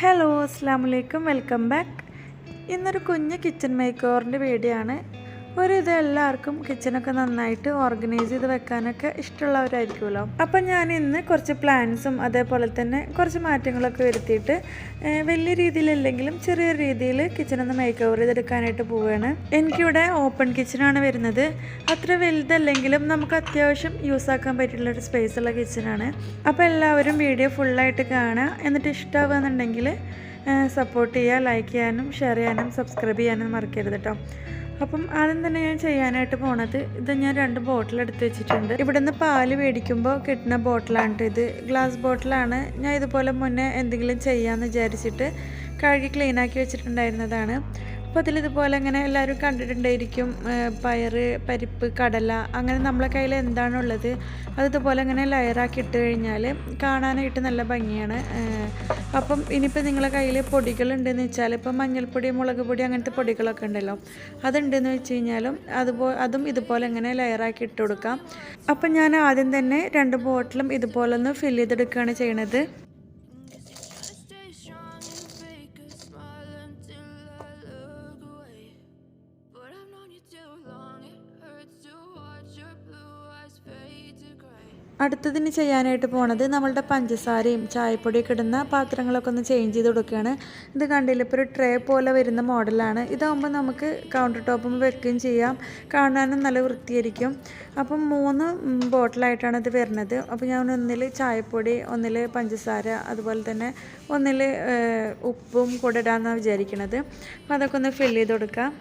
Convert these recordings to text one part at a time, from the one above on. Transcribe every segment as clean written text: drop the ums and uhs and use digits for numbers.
Hello അസ്സലാമു welcome back. ഇന്നൊരു കുഞ്ഞ് കിച്ചൺ മേക്ക് ഓവറിൻ്റെ വീഡിയോ ആണ്. ഇത് എല്ലാവർക്കും കിച്ചണൊക്കെ നന്നായിട്ട് ഓർഗനൈസ് ചെയ്ത് വെക്കാനൊക്കെ ഇഷ്ടമുള്ളവരായിരിക്കുമല്ലോ. അപ്പം ഞാൻ ഇന്ന് കുറച്ച് പ്ലാൻസും അതേപോലെ തന്നെ കുറച്ച് മാറ്റങ്ങളൊക്കെ വരുത്തിയിട്ട് വലിയ രീതിയിലല്ലെങ്കിലും ചെറിയ രീതിയിൽ കിച്ചണൊന്ന് മേക്ക് ഓവർ ചെയ്തെടുക്കാനായിട്ട് പോവുകയാണ്. എനിക്കിവിടെ ഓപ്പൺ കിച്ചണാണ് വരുന്നത്. അത്ര വലുതല്ലെങ്കിലും നമുക്ക് അത്യാവശ്യം യൂസ് ആക്കാൻ പറ്റിയുള്ളൊരു സ്പേസുള്ള കിച്ചണാണ്. അപ്പോൾ എല്ലാവരും വീഡിയോ ഫുള്ളായിട്ട് കാണുക. എന്നിട്ട് ഇഷ്ടമാവുകയെന്നുണ്ടെങ്കിൽ സപ്പോർട്ട് ചെയ്യുക, ലൈക്ക് ചെയ്യാനും ഷെയർ ചെയ്യാനും സബ്സ്ക്രൈബ് ചെയ്യാനും മറക്കരുത് കേട്ടോ. അപ്പം ആദ്യം തന്നെ ഞാൻ ചെയ്യാനായിട്ട് പോണത് ഇത് ഞാൻ 2 ബോട്ടിൽ എടുത്ത് വെച്ചിട്ടുണ്ട്. ഇവിടെ നിന്ന് പാല് മേടിക്കുമ്പോൾ കിട്ടുന്ന ബോട്ടിലാണ് ഇത്. ഗ്ലാസ് ബോട്ടിലാണ്. ഞാൻ ഇതുപോലെ മുന്നേ എന്തെങ്കിലും ചെയ്യാമെന്ന് വിചാരിച്ചിട്ട് കഴുകി ക്ലീനാക്കി വെച്ചിട്ടുണ്ടായിരുന്നതാണ്. അപ്പോൾ അതിലിതുപോലെ അങ്ങനെ എല്ലാവരും കണ്ടിട്ടുണ്ടായിരിക്കും. പയറ്, പരിപ്പ്, കടല, അങ്ങനെ നമ്മളെ കയ്യിൽ എന്താണുള്ളത് അതിതുപോലെ അങ്ങനെ ലെയറാക്കി ഇട്ട് കഴിഞ്ഞാൽ കാണാനായിട്ട് നല്ല ഭംഗിയാണ്. അപ്പം ഇനിയിപ്പോൾ നിങ്ങളുടെ കയ്യിൽ പൊടികളുണ്ടെന്ന് വെച്ചാൽ ഇപ്പോൾ മഞ്ഞൾപ്പൊടി, മുളക് പൊടി അങ്ങനത്തെ പൊടികളൊക്കെ ഉണ്ടല്ലോ, അതുണ്ടെന്ന് വെച്ച് കഴിഞ്ഞാലും അതും ഇതുപോലെ ഇങ്ങനെ ലെയറാക്കി ഇട്ട് കൊടുക്കാം. അപ്പം ഞാൻ ആദ്യം തന്നെ 2 ബോട്ടിലും ഇതുപോലെ ഒന്ന് ഫില്ല് ചെയ്തെടുക്കുകയാണ് ചെയ്യണത്. അടുത്തതിന് ചെയ്യാനായിട്ട് പോണത് നമ്മളുടെ പഞ്ചസാരയും ചായപ്പൊടിയൊക്കെ ഇടുന്ന പാത്രങ്ങളൊക്കെ ഒന്ന് ചേഞ്ച് ചെയ്ത് കൊടുക്കുകയാണ്. ഇത് കണ്ടില്ല, ഇപ്പോൾ ഒരു ട്രേ പോലെ വരുന്ന മോഡലാണ്. ഇതാകുമ്പോൾ നമുക്ക് കൗണ്ടർ ടോപ്പും വെക്കുകയും ചെയ്യാം, കാണാനും നല്ല വൃത്തിയായിരിക്കും. അപ്പം 3 ബോട്ടിലായിട്ടാണ് ഇത് വരുന്നത്. അപ്പോൾ ഞാൻ ഒന്നിൽ ചായപ്പൊടി, ഒന്നിൽ പഞ്ചസാര, അതുപോലെ തന്നെ ഒന്നിൽ ഉപ്പും കൂടെ ഇടാമെന്നാണ് വിചാരിക്കുന്നത്. അപ്പോൾ അതൊക്കെ ഒന്ന് ഫില്ല് ചെയ്ത് കൊടുക്കാം.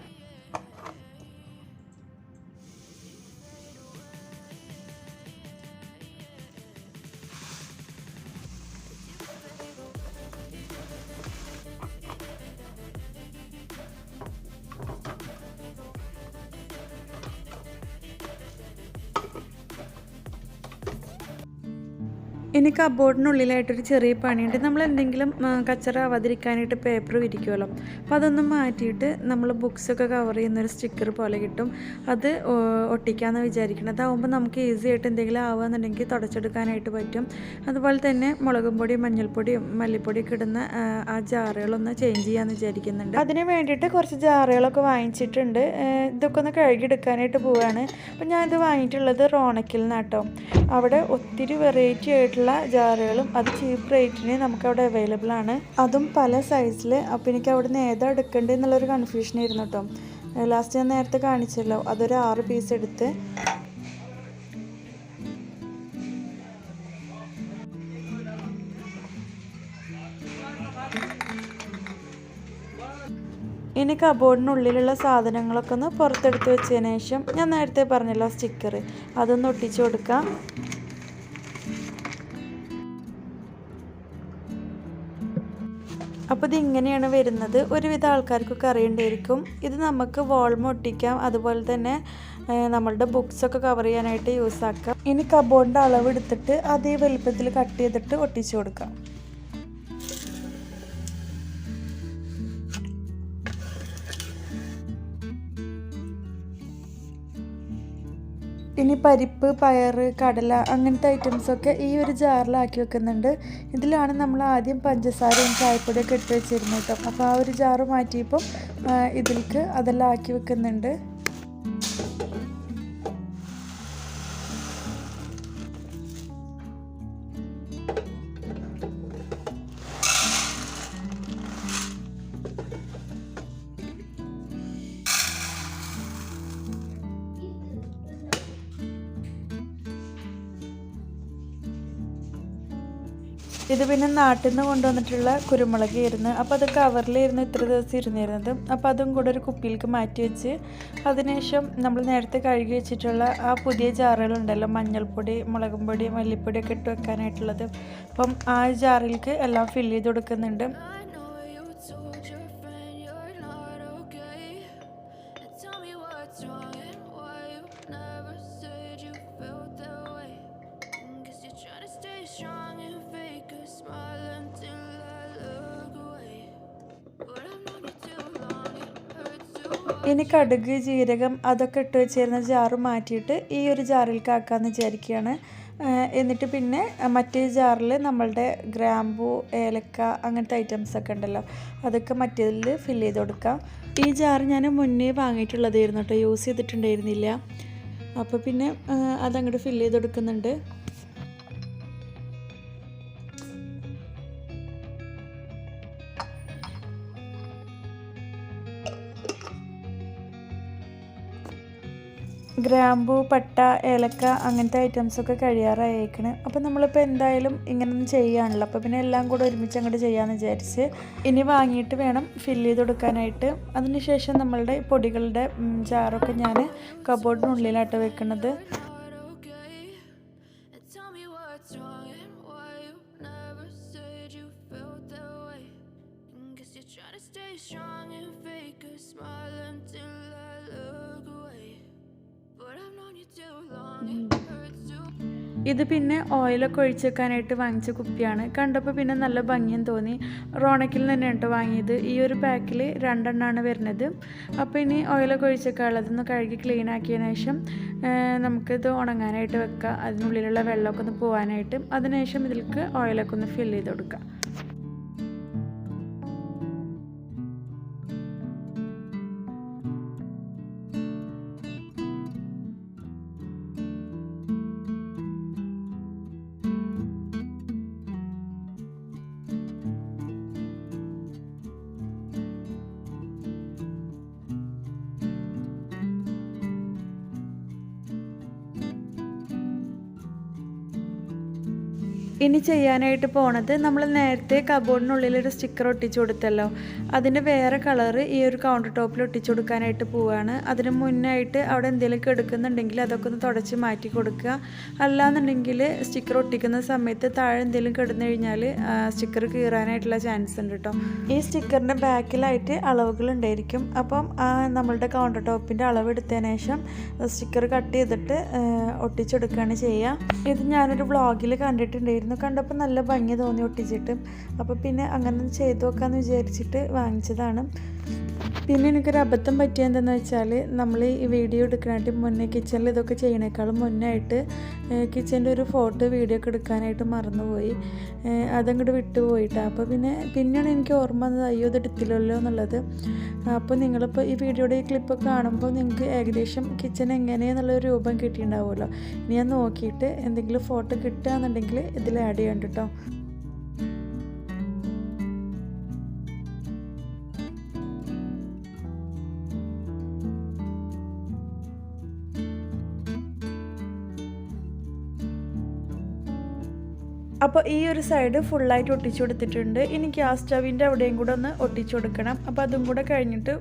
ഇനി കബോർഡിനുള്ളിലായിട്ടൊരു ചെറിയ പണിയുണ്ട്. നമ്മൾ എന്തെങ്കിലും കച്ചറ ആവാതിരിക്കാനായിട്ട് പേപ്പർ വിരിക്കുമല്ലോ, അപ്പോൾ അതൊന്നും മാറ്റിയിട്ട് നമ്മൾ ബുക്സൊക്കെ കവർ ചെയ്യുന്നൊരു സ്റ്റിക്കർ പോലെ കിട്ടും. അത് ഒട്ടിക്കാമെന്ന് വിചാരിക്കണം. അതാവുമ്പോൾ നമുക്ക് ഈസി ആയിട്ട് എന്തെങ്കിലും ആവുകയെന്നുണ്ടെങ്കിൽ തുടച്ചെടുക്കാനായിട്ട് പറ്റും. അതുപോലെ തന്നെ മുളകും പൊടിയും മഞ്ഞൾപ്പൊടിയും മല്ലിപ്പൊടിയൊക്കെ ഇടുന്ന ആ ജാറുകളൊന്ന് ചേഞ്ച് ചെയ്യാമെന്ന് വിചാരിക്കുന്നുണ്ട്. അതിന് വേണ്ടിയിട്ട് കുറച്ച് ജാറുകളൊക്കെ വാങ്ങിച്ചിട്ടുണ്ട്. ഇതൊക്കെ ഒന്ന് കഴുകിയെടുക്കാനായിട്ട് പോവുകയാണ്. അപ്പോൾ ഞാനിത് വാങ്ങിയിട്ടുള്ളത് റോണക്കിൽ നിന്നാട്ടോ. അവിടെ ഒത്തിരി വെറൈറ്റി ആയിട്ടുള്ള ജാറുകളും അത് ചീപ്പ് റേറ്റിന് നമുക്കവിടെ അവൈലബിൾ ആണ്. അതും പല സൈസിൽ. അപ്പോൾ എനിക്ക് അവിടെ നിന്ന് ഏതാ എടുക്കേണ്ടത് എന്നുള്ളൊരു കൺഫ്യൂഷൻ ആയിരുന്നു കേട്ടോ. ലാസ്റ്റ് ഞാൻ നേരത്തെ കാണിച്ചല്ലോ, അതൊരു 6 പീസ് എടുത്ത് ഇനി കബോർഡിനുള്ളിലുള്ള സാധനങ്ങളൊക്കെ ഒന്ന് പുറത്തെടുത്ത് വെച്ചതിന് ശേഷം ഞാൻ നേരത്തെ പറഞ്ഞല്ലോ സ്റ്റിക്കർ, അതൊന്ന് ഒട്ടിച്ചു കൊടുക്കാം. അപ്പോൾ ഇതിങ്ങനെയാണ് വരുന്നത്. ഒരുവിധ ആൾക്കാർക്കൊക്കെ അറിയേണ്ടിയിരിക്കും. ഇത് നമുക്ക് വാൾമ ഒട്ടിക്കാം, അതുപോലെ തന്നെ നമ്മളുടെ ബുക്സൊക്കെ കവർ ചെയ്യാനായിട്ട് യൂസ് ആക്കാം. ഇനി കബോർഡിൻ്റെ അളവ് എടുത്തിട്ട് അതേ വലുപ്പത്തിൽ കട്ട് ചെയ്തിട്ട് ഒട്ടിച്ചു കൊടുക്കാം. ഇനി പരിപ്പ്, പയറ്, കടല അങ്ങനത്തെ ഐറ്റംസൊക്കെ ഈ ഒരു ജാറിലാക്കി വെക്കുന്നുണ്ട്. ഇതിലാണ് നമ്മൾ ആദ്യം പഞ്ചസാരയും ചായപ്പൊടിയൊക്കെ ഇട്ട് വെച്ചിരുന്നത് കേട്ടോ. അപ്പോൾ ആ ഒരു ജാറ് മാറ്റിയപ്പോൾ ഇതിലേക്ക് അതെല്ലാം ആക്കി വെക്കുന്നുണ്ട്. ഇത് പിന്നെ നാട്ടിൽ നിന്ന് കൊണ്ടുവന്നിട്ടുള്ള കുരുമുളകായിരുന്നു. അപ്പോൾ അത് കവറിലായിരുന്നു ഇത്ര ദിവസം ഇരുന്നിരുന്നത്. അപ്പോൾ അതും കൂടെ ഒരു കുപ്പിയിലേക്ക് മാറ്റി വെച്ച് അതിനുശേഷം നമ്മൾ നേരത്തെ കഴുകി വെച്ചിട്ടുള്ള ആ പുതിയ ജാറുകളുണ്ടല്ലോ, മഞ്ഞൾപ്പൊടി, മുളകും പൊടി, മല്ലിപ്പൊടിയൊക്കെ ഇട്ട് വെക്കാനായിട്ടുള്ളത്, അപ്പം ആ ജാറിലേക്ക് എല്ലാം ഫില്ല് ചെയ്ത് കൊടുക്കുന്നുണ്ട്. ഇനി കടുക്, ജീരകം അതൊക്കെ ഇട്ട് വെച്ചിരുന്ന ജാറ് മാറ്റിയിട്ട് ഈ ഒരു ജാറിലേക്ക് ആക്കാമെന്ന് വിചാരിക്കുകയാണ്. എന്നിട്ട് പിന്നെ മറ്റേ ജാറിൽ നമ്മളുടെ ഗ്രാമ്പൂ ഏലക്ക അങ്ങനത്തെ ഐറ്റംസൊക്കെ ഉണ്ടല്ലോ അതൊക്കെ മറ്റേതിൽ ഫില്ല് ചെയ്ത് കൊടുക്കാം. ഈ ജാർ ഞാൻ മുന്നേ വാങ്ങിയിട്ടുള്ളതായിരുന്നു കേട്ടോ, യൂസ് ചെയ്തിട്ടുണ്ടായിരുന്നില്ല. അപ്പോൾ പിന്നെ അതങ്ങോട്ട് ഫില്ല് ചെയ്ത് കൊടുക്കുന്നുണ്ട്. ഗ്രാമ്പൂ പട്ട ഏലക്ക അങ്ങനത്തെ ഐറ്റംസൊക്കെ കഴിയാറായേക്കണ്. അപ്പോൾ നമ്മളിപ്പോൾ എന്തായാലും ഇങ്ങനൊന്നും ചെയ്യാണല്ലോ, അപ്പോൾ പിന്നെ എല്ലാം കൂടെ ഒരുമിച്ച് അങ്ങോട്ട് ചെയ്യാമെന്ന് വിചാരിച്ച് ഇനി വാങ്ങിയിട്ട് വേണം ഫില്ല് ചെയ്ത് കൊടുക്കാനായിട്ട്. അതിനുശേഷം നമ്മളുടെ പൊടികളുടെ ജാറൊക്കെ ഞാൻ കബോർഡിനുള്ളിലായിട്ട് വെക്കുന്നത്. ഇത് പിന്നെ ഓയിലൊക്കെ ഒഴിച്ച് വെക്കാനായിട്ട് വാങ്ങിച്ച കുപ്പിയാണ്. കണ്ടപ്പോൾ പിന്നെ നല്ല ഭംഗിയും തോന്നി. റോണക്കിൽ തന്നെ കേട്ടോ വാങ്ങിയത്. ഈ ഒരു പാക്കിൽ 2 എണ്ണമാണ് വരുന്നത്. അപ്പോൾ ഇനി ഓയിലൊക്കെ ഒഴിച്ച് വെക്കാനുള്ളതൊന്ന് കഴുകി ക്ലീൻ ആക്കിയതിന് ശേഷം നമുക്കിത് ഉണങ്ങാനായിട്ട് വെക്കാം, അതിനുള്ളിലുള്ള വെള്ളമൊക്കെ ഒന്ന് പോകാനായിട്ട്. അതിനുശേഷം ഇതിലേക്ക് ഓയിലൊക്കെ ഒന്ന് ഫില്ല് ചെയ്ത് കൊടുക്കാം. ഇനി ചെയ്യാനായിട്ട് പോണത്, നമ്മൾ നേരത്തെ കബോർഡിനുള്ളിലൊരു സ്റ്റിക്കർ ഒട്ടിച്ചു കൊടുത്തല്ലോ, അതിൻ്റെ വേറെ കളറ് ഈ ഒരു കൗണ്ടർ ടോപ്പിൽ ഒട്ടിച്ചു കൊടുക്കാനായിട്ട് പോവുകയാണ്. അതിന് മുന്നായിട്ട് അവിടെ എന്തെങ്കിലുമൊക്കെ എടുക്കുന്നുണ്ടെങ്കിൽ അതൊക്കെ ഒന്ന് തുടച്ച് മാറ്റി കൊടുക്കുക. അല്ലാന്നുണ്ടെങ്കിൽ സ്റ്റിക്കർ ഒട്ടിക്കുന്ന സമയത്ത് താഴെ എന്തെങ്കിലും കിടന്നു കഴിഞ്ഞാൽ സ്റ്റിക്കർ കീറാനായിട്ടുള്ള ചാൻസ് ഉണ്ട് കേട്ടോ. ഈ സ്റ്റിക്കറിൻ്റെ ബാക്കിലായിട്ട് അളവുകൾ ഉണ്ടായിരിക്കും. അപ്പം നമ്മളുടെ കൗണ്ടർ ടോപ്പിൻ്റെ അളവ് എടുത്തതിന് ശേഷം സ്റ്റിക്കർ കട്ട് ചെയ്തിട്ട് ഒട്ടിച്ചെടുക്കുകയാണ് ചെയ്യുക. ഇത് ഞാനൊരു വ്ളോഗിൽ കണ്ടിട്ടുണ്ടായിരുന്നു. കണ്ടപ്പോൾ നല്ല ഭംഗി തോന്നി ഒട്ടിച്ചിട്ട്. അപ്പോൾ പിന്നെ അങ്ങനെ ചെയ്തു നോക്കാമെന്ന് വിചാരിച്ചിട്ട് വാങ്ങിച്ചതാണ്. പിന്നെ എനിക്കൊരു അബദ്ധം പറ്റിയത് എന്താണെന്ന് വെച്ചാൽ, നമ്മൾ ഈ വീഡിയോ എടുക്കാനായിട്ട് മുന്നേ കിച്ചണിൽ ഇതൊക്കെ ചെയ്യണേക്കാളും മുന്നായിട്ട് കിച്ചൻ്റെ ഒരു ഫോട്ടോ വീഡിയോ ഒക്കെ എടുക്കാനായിട്ട് മറന്നുപോയി. അതങ്ങോട്ട് വിട്ടുപോയിട്ടാണ്. അപ്പോൾ പിന്നെയാണ് എനിക്ക് ഓർമ്മ വന്നത്, അയ്യോ ഇത് എടുത്തില്ലല്ലോ എന്നുള്ളത്. അപ്പോൾ നിങ്ങളിപ്പോൾ ഈ വീഡിയോയുടെ ഈ ക്ലിപ്പൊക്കെ കാണുമ്പോൾ നിങ്ങൾക്ക് ഏകദേശം കിച്ചൺ എങ്ങനെയെന്നുള്ളൊരു രൂപം കിട്ടിയിട്ടുണ്ടാവുമല്ലോ. ഇനി ഞാൻ നോക്കിയിട്ട് എന്തെങ്കിലും ഫോട്ടോ കിട്ടുകയെന്നുണ്ടെങ്കിൽ ഇതിൽ ആഡ് ചെയ്യണ്ട കേട്ടോ. അപ്പോൾ ഈ ഒരു സൈഡ് ഫുള്ളായിട്ട് ഒട്ടിച്ചു കൊടുത്തിട്ടുണ്ട്. ഇനി ഗ്യാസ് സ്റ്റവിൻ്റെ അവിടെയും കൂടെ ഒന്ന് ഒട്ടിച്ചു കൊടുക്കണം. അപ്പോൾ അതും കൂടെ കഴിഞ്ഞിട്ട്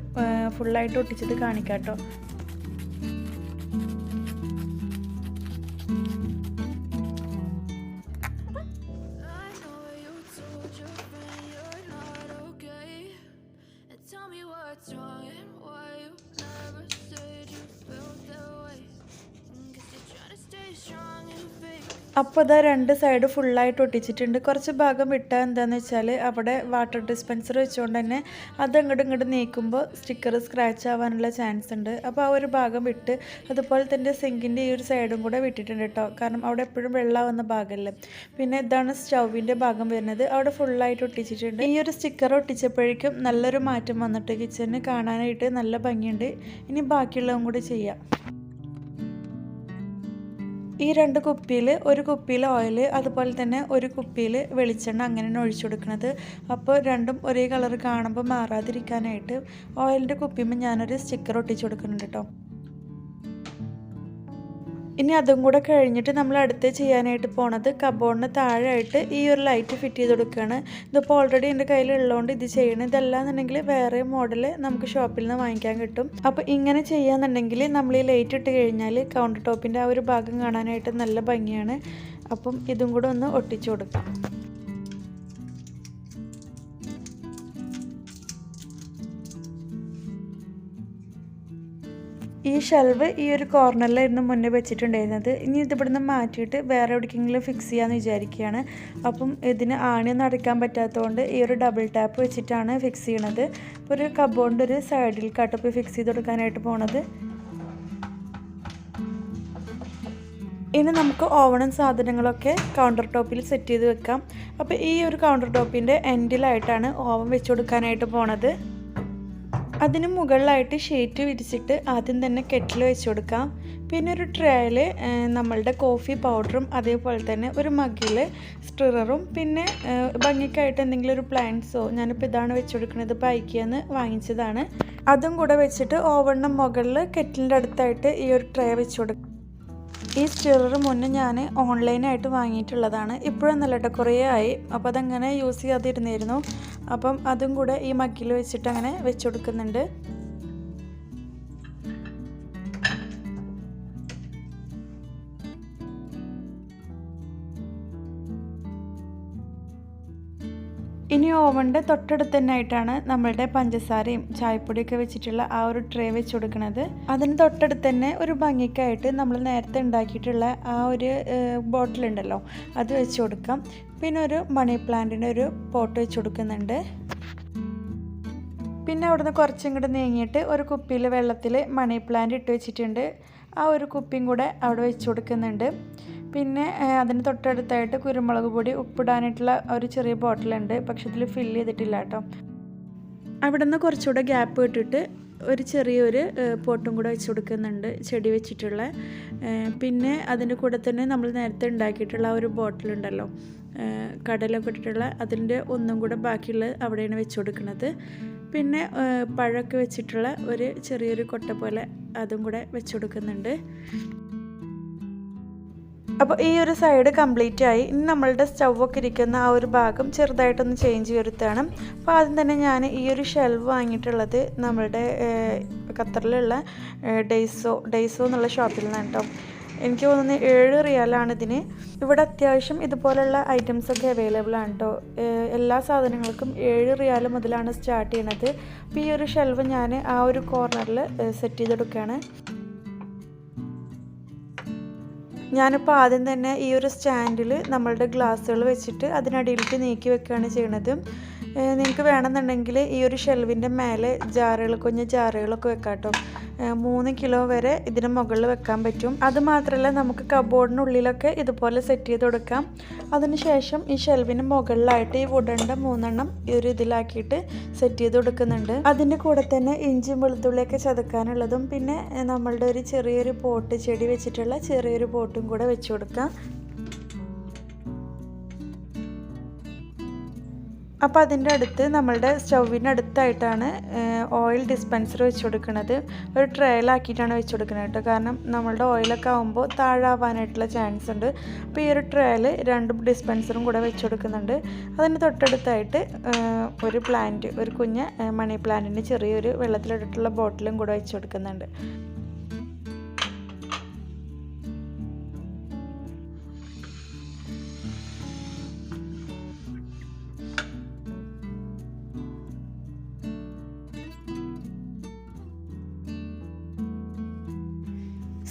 ഫുള്ളായിട്ട് ഒട്ടിച്ചത് കാണിക്കാം കേട്ടോ. അപ്പോൾ ഇതാ 2 സൈഡ് ഫുള്ളായിട്ട് ഒട്ടിച്ചിട്ടുണ്ട്. കുറച്ച് ഭാഗം വിട്ടാൽ എന്താണെന്ന് വെച്ചാൽ അവിടെ വാട്ടർ ഡിസ്പെൻസർ വെച്ചുകൊണ്ട് തന്നെ അത് ഇങ്ങോട്ട് നീക്കുമ്പോൾ സ്റ്റിക്കർ സ്ക്രാച്ച് ആവാനുള്ള ചാൻസ് ഉണ്ട്. അപ്പോൾ ആ ഒരു ഭാഗം വിട്ട്, അതുപോലെ തന്നെ സിങ്കിൻ്റെ ഈ ഒരു സൈഡും കൂടെ വിട്ടിട്ടുണ്ട് കേട്ടോ. കാരണം അവിടെ എപ്പോഴും വെള്ളമാവുന്ന ഭാഗമല്ലേ. പിന്നെ ഇതാണ് സ്റ്റൗവിൻ്റെ ഭാഗം വരുന്നത്, അവിടെ ഫുള്ളായിട്ട് ഒട്ടിച്ചിട്ടുണ്ട്. ഈ ഒരു സ്റ്റിക്കർ ഒട്ടിച്ചപ്പോഴേക്കും നല്ലൊരു മാറ്റം വന്നിട്ട് കിച്ചണിന് കാണാനായിട്ട് നല്ല ഭംഗിയുണ്ട്. ഇനി ബാക്കിയുള്ളതും കൂടി ചെയ്യാം. ഈ 2 കുപ്പിയിൽ, ഒരു കുപ്പിയിൽ ഓയിൽ, അതുപോലെ തന്നെ ഒരു കുപ്പിയിൽ വെളിച്ചെണ്ണ അങ്ങനെയാണ് ഒഴിച്ചു കൊടുക്കുന്നത്. അപ്പോൾ രണ്ടും ഒരേ കളർ കാണുമ്പോൾ മാറാതിരിക്കാനായിട്ട് ഓയിലിൻ്റെ കുപ്പിയുമ്പോൾ ഞാനൊരു സ്റ്റിക്കർ ഒട്ടിച്ചു കൊടുക്കുന്നുണ്ട് കേട്ടോ. ഇനി അതും കൂടെ കഴിഞ്ഞിട്ട് നമ്മൾ അടുത്ത് ചെയ്യാനായിട്ട് പോണത്, കബോർഡിന് താഴെയായിട്ട് ഈ ഒരു ലൈറ്റ് ഫിറ്റ് ചെയ്ത് കൊടുക്കുകയാണ്. ഇതിപ്പോൾ ഓൾറെഡി എൻ്റെ കയ്യിലുള്ളതുകൊണ്ട് ഇത് ചെയ്യണം. ഇതല്ലാന്നുണ്ടെങ്കിൽ വേറെ മോഡൽ നമുക്ക് ഷോപ്പിൽ നിന്ന് വാങ്ങിക്കാൻ കിട്ടും. അപ്പോൾ ഇങ്ങനെ ചെയ്യാന്നുണ്ടെങ്കിൽ നമ്മൾ ഈ ലൈറ്റ് ഇട്ട് കഴിഞ്ഞാൽ കൗണ്ടർ ടോപ്പിൻ്റെ ആ ഒരു ഭാഗം കാണാനായിട്ട് നല്ല ഭംഗിയാണ്. അപ്പം ഇതും കൂടെ ഒന്ന് ഒട്ടിച്ചു കൊടുക്കാം. ഈ ഷെൽവ് ഈ ഒരു കോർണറിലായിരുന്നു മുന്നേ വെച്ചിട്ടുണ്ടായിരുന്നത്. ഇനി ഇതിവിടുന്ന് മാറ്റിയിട്ട് വേറെ എവിടേക്കെങ്കിലും ഫിക്സ് ചെയ്യാമെന്ന് വിചാരിക്കുകയാണ്. അപ്പം ഇതിന് ആണിയൊന്നും അടയ്ക്കാൻ പറ്റാത്തതുകൊണ്ട് ഈ ഒരു ഡബിൾ ടാപ്പ് വെച്ചിട്ടാണ് ഫിക്സ് ചെയ്യണത്. അപ്പോൾ ഒരു കബോർഡിൻ്റെ ഒരു സൈഡിൽ കട്ടപ്പ് ഫിക്സ് ചെയ്ത് കൊടുക്കാനായിട്ട് പോണത്. ഇനി നമുക്ക് ഓവനും സാധനങ്ങളൊക്കെ കൗണ്ടർ ടോപ്പിൽ സെറ്റ് ചെയ്ത് വെക്കാം. അപ്പോൾ ഈ ഒരു കൗണ്ടർ ടോപ്പിൻ്റെ എൻഡിലായിട്ടാണ് ഓവൻ വെച്ച് കൊടുക്കാനായിട്ട് പോണത്. അതിന് മുകളിലായിട്ട് ഷീറ്റ് വിരിച്ചിട്ട് ആദ്യം തന്നെ കെറ്റിൽ വെച്ച് കൊടുക്കാം. പിന്നെ ഒരു ട്രേയിൽ നമ്മളുടെ കോഫി പൗഡറും അതേപോലെ തന്നെ ഒരു മഗ്ഗിൽ സ്റ്റിററും പിന്നെ ഭംഗിക്കായിട്ട് എന്തെങ്കിലും ഒരു പ്ലാന്റ്സോ, ഞാനിപ്പോൾ ഇതാണ് വെച്ച് കൊടുക്കുന്നത്, ബൈക്കിന്ന് വാങ്ങിച്ചതാണ്, അതും കൂടെ വെച്ചിട്ട് ഓവണിന് മുകളിൽ കെറ്റിലിൻ്റെ അടുത്തായിട്ട് ഈ ഒരു ട്രേ വെച്ച് കൊടുക്കാം. ഈ സ്റ്റിറർ മുന്നേ ഞാൻ ഓൺലൈനായിട്ട് വാങ്ങിയിട്ടുള്ളതാണ്, ഇപ്പോഴൊന്നല്ല കേട്ടോ, കുറേ ആയി. അപ്പോൾ അതങ്ങനെ യൂസ് ചെയ്യാതിരുന്നിരുന്നു. അപ്പം അതും കൂടെ ഈ മഗ്ഗിൽ വെച്ചിട്ട് അങ്ങനെ വെച്ച് കൊടുക്കുന്നുണ്ട്. ഇനി ഓവൻ്റെ തൊട്ടടുത്ത് തന്നെ ആയിട്ടാണ് നമ്മളുടെ പഞ്ചസാരയും ചായപ്പൊടിയൊക്കെ വെച്ചിട്ടുള്ള ആ ഒരു ട്രേ വെച്ച് കൊടുക്കുന്നത്. അതിന് തൊട്ടടുത്ത് തന്നെ ഒരു ഭംഗിക്കായിട്ട് നമ്മൾ നേരത്തെ ഉണ്ടാക്കിയിട്ടുള്ള ആ ഒരു ബോട്ടിലുണ്ടല്ലോ, അത് വെച്ച് കൊടുക്കാം. പിന്നെ ഒരു മണി പ്ലാന്റിൻ്റെ ഒരു പോട്ട് വെച്ച് കൊടുക്കുന്നുണ്ട്. പിന്നെ അവിടുന്ന് കുറച്ചും കൂടെ നീങ്ങിയിട്ട് ഒരു കുപ്പിയിൽ വെള്ളത്തിൽ മണി പ്ലാന്റ് ഇട്ട് വെച്ചിട്ടുണ്ട്. ആ ഒരു കുപ്പിയും കൂടെ അവിടെ വെച്ച് കൊടുക്കുന്നുണ്ട്. പിന്നെ അതിന് തൊട്ടടുത്തായിട്ട് കുരുമുളക് പൊടി, ഉപ്പിടാനായിട്ടുള്ള ഒരു ചെറിയ ബോട്ടിലുണ്ട്, പക്ഷെ ഇതിൽ ഫില്ല് ചെയ്തിട്ടില്ല കേട്ടോ. അവിടെ നിന്ന് കുറച്ചുകൂടെ ഗ്യാപ്പ് ഇട്ടിട്ട് ഒരു ചെറിയൊരു പോട്ടും കൂടെ വെച്ച് കൊടുക്കുന്നുണ്ട്, ചെടി വെച്ചിട്ടുള്ള. പിന്നെ അതിൻ്റെ കൂടെ തന്നെ നമ്മൾ നേരത്തെ ഉണ്ടാക്കിയിട്ടുള്ള ഒരു ബോട്ടിലുണ്ടല്ലോ, കടലൊക്കെ ഇട്ടിട്ടുള്ള, അതിൻ്റെ ഒന്നും കൂടെ ബാക്കിയുള്ളത് അവിടെയാണ് വെച്ച് കൊടുക്കുന്നത്. പിന്നെ പഴമൊക്കെ വെച്ചിട്ടുള്ള ഒരു ചെറിയൊരു കൊട്ട പോലെ അതും കൂടെ വെച്ച് കൊടുക്കുന്നുണ്ട്. അപ്പോൾ ഈ ഒരു സൈഡ് കംപ്ലീറ്റ് ആയി. ഇനി നമ്മളുടെ സ്റ്റൗവൊക്കെ ഇരിക്കുന്ന ആ ഒരു ഭാഗം ചെറുതായിട്ടൊന്ന് ചേഞ്ച് വരുത്താണ്. അപ്പോൾ ആദ്യം തന്നെ ഞാൻ ഈ ഒരു ഷെൽവ് വാങ്ങിയിട്ടുള്ളത് നമ്മളുടെ ഖത്തറിലുള്ള ഡെയ്സോ എന്നുള്ള ഷോപ്പിൽ നിന്നാണ് കേട്ടോ. എനിക്ക് തോന്നുന്നത് 7 റിയാലാണ് ഇതിന്. ഇവിടെ അത്യാവശ്യം ഇതുപോലുള്ള ഐറ്റംസൊക്കെ അവൈലബിൾ ആണ് കേട്ടോ. എല്ലാ സാധനങ്ങൾക്കും 7 റിയാൽ മുതലാണ് സ്റ്റാർട്ട് ചെയ്യണത്. അപ്പോൾ ഈ ഒരു ഷെൽവ് ഞാൻ ആ ഒരു കോർണറിൽ സെറ്റ് ചെയ്തെടുക്കുകയാണ്. ഞാനിപ്പോൾ ആദ്യം തന്നെ ഈ ഒരു സ്റ്റാൻഡിൽ നമ്മളുടെ ഗ്ലാസ്സുകൾ വെച്ചിട്ട് അതിനടിയിലേക്ക് നീക്കി വെക്കുകയാണ് ചെയ്യണത്. നിങ്ങൾക്ക് വേണമെന്നുണ്ടെങ്കിൽ ഈ ഒരു ഷെൽവിൻ്റെ മേലെ കുഞ്ഞ് ജാറുകളൊക്കെ വെക്കാം കേട്ടോ. 3 കിലോ വരെ ഇതിന് മുകളിൽ വെക്കാൻ പറ്റും. അതുമാത്രമല്ല നമുക്ക് കബോർഡിനുള്ളിലൊക്കെ ഇതുപോലെ സെറ്റ് ചെയ്ത് കൊടുക്കാം. അതിനുശേഷം ഈ ഷെൽവിന് മുകളിലായിട്ട് ഈ വുഡൻ്റെ 3 എണ്ണം ഈ ഒരു ഇതിലാക്കിയിട്ട് സെറ്റ് ചെയ്ത് കൊടുക്കുന്നുണ്ട്. അതിൻ്റെ കൂടെ തന്നെ ഇഞ്ചിയും വെളുത്തുള്ളിയൊക്കെ ചതക്കാനുള്ളതും പിന്നെ നമ്മളുടെ ഒരു ചെറിയൊരു പോട്ട്, ചെടി വെച്ചിട്ടുള്ള ചെറിയൊരു പോട്ടും കൂടെ വെച്ച് കൊടുക്കാം. അപ്പോൾ അതിൻ്റെ അടുത്ത് നമ്മളുടെ സ്റ്റൗവിൻ്റെ അടുത്തായിട്ടാണ് ഓയിൽ ഡിസ്പെൻസർ വെച്ച് കൊടുക്കുന്നത്. ഒരു ട്രേയിലാക്കിയിട്ടാണ് വെച്ച് കൊടുക്കുന്നത് കേട്ടോ, കാരണം നമ്മളുടെ ഓയിലൊക്കെ ആകുമ്പോൾ താഴാവാനായിട്ടുള്ള ചാൻസ് ഉണ്ട്. അപ്പോൾ ഈ ഒരു ട്രേയിൽ 2 ഡിസ്പെൻസറും കൂടെ വെച്ച് കൊടുക്കുന്നുണ്ട്. അതിന് തൊട്ടടുത്തായിട്ട് ഒരു കുഞ്ഞ് മണി പ്ലാന്റിൻ്റെ ചെറിയൊരു വെള്ളത്തിലിട്ടിട്ടുള്ള ബോട്ടിലും കൂടെ വെച്ച് കൊടുക്കുന്നുണ്ട്.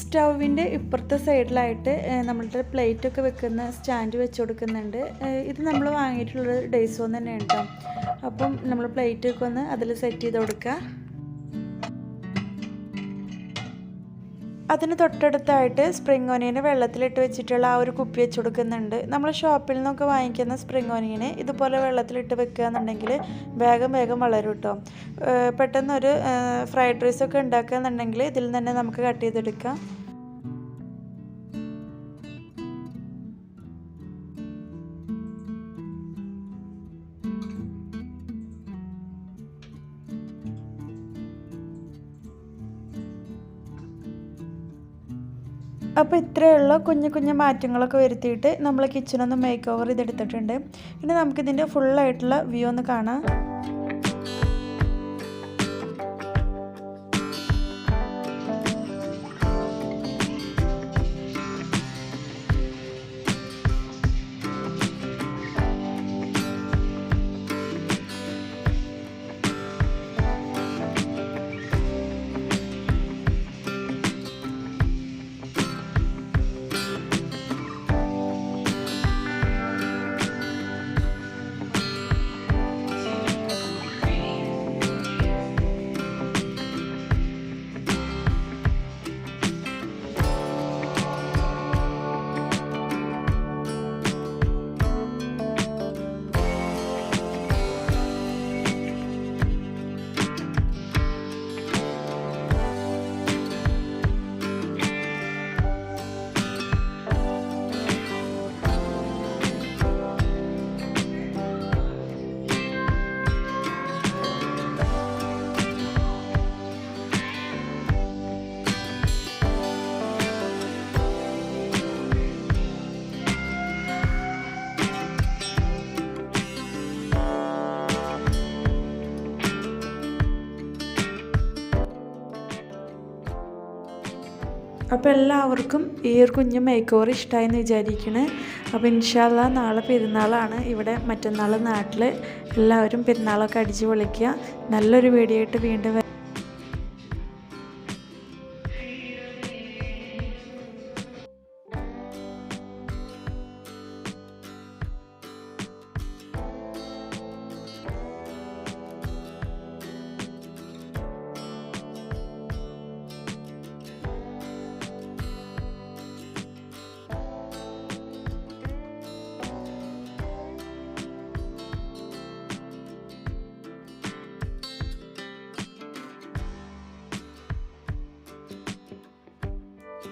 സ്റ്റൗവിൻ്റെ ഇപ്പുറത്തെ സൈഡിലായിട്ട് നമ്മളുടെ പ്ലേറ്റൊക്കെ വെക്കുന്ന സ്റ്റാൻഡ് വെച്ച് കൊടുക്കുന്നുണ്ട്. ഇത് നമ്മൾ വാങ്ങിയിട്ടുള്ളത് ഡെയ്സോ തന്നെയാണ് കേട്ടോ. അപ്പം നമ്മൾ പ്ലേറ്റൊക്കെ ഒന്ന് അതിൽ സെറ്റ് ചെയ്ത് കൊടുക്കുക. അതിന് തൊട്ടടുത്തായിട്ട് സ്പ്രിംഗ് ഓനിയന് വെള്ളത്തിലിട്ട് വെച്ചിട്ടുള്ള ആ ഒരു കുപ്പി വെച്ച് കൊടുക്കുന്നുണ്ട്. നമ്മൾ ഷോപ്പിൽ നിന്നൊക്കെ വാങ്ങിക്കുന്ന സ്പ്രിംഗ് ഓനിയന് ഇതുപോലെ വെള്ളത്തിലിട്ട് വെക്കുക എന്നുണ്ടെങ്കിൽ വേഗം വളരും കേട്ടോ. പെട്ടെന്നൊരു ഫ്രൈഡ് റൈസൊക്കെ ഉണ്ടാക്കുക എന്നുണ്ടെങ്കിൽ ഇതിൽ തന്നെ നമുക്ക് കട്ട് ചെയ്തെടുക്കാം. അപ്പോൾ ഇത്രയുള്ള കുഞ്ഞു മാറ്റങ്ങളൊക്കെ വരുത്തിയിട്ട് നമ്മൾ കിച്ചണൊന്ന് മേക്ക് ഓവർ ചെയ്തെടുത്തിട്ടുണ്ട്. ഇനി നമുക്കിതിൻ്റെ ഫുള്ളായിട്ടുള്ള വ്യൂ ഒന്ന് കാണാം. അപ്പോൾ എല്ലാവർക്കും ഈ ഒരു കുഞ്ഞ് മേക്ക് ഓവർ ഇഷ്ടമായെന്ന് വിചാരിക്കണേ. അപ്പോൾ ഇൻഷാ അല്ലാഹ് നാളെ പെരുന്നാളാണ്. ഇവിടെ മറ്റന്നാൾ നാട്ടിൽ എല്ലാവരും പെരുന്നാളൊക്കെ അടിച്ച് പൊളിക്കുക. നല്ലൊരു വീഡിയോ ആയിട്ട് വീണ്ടും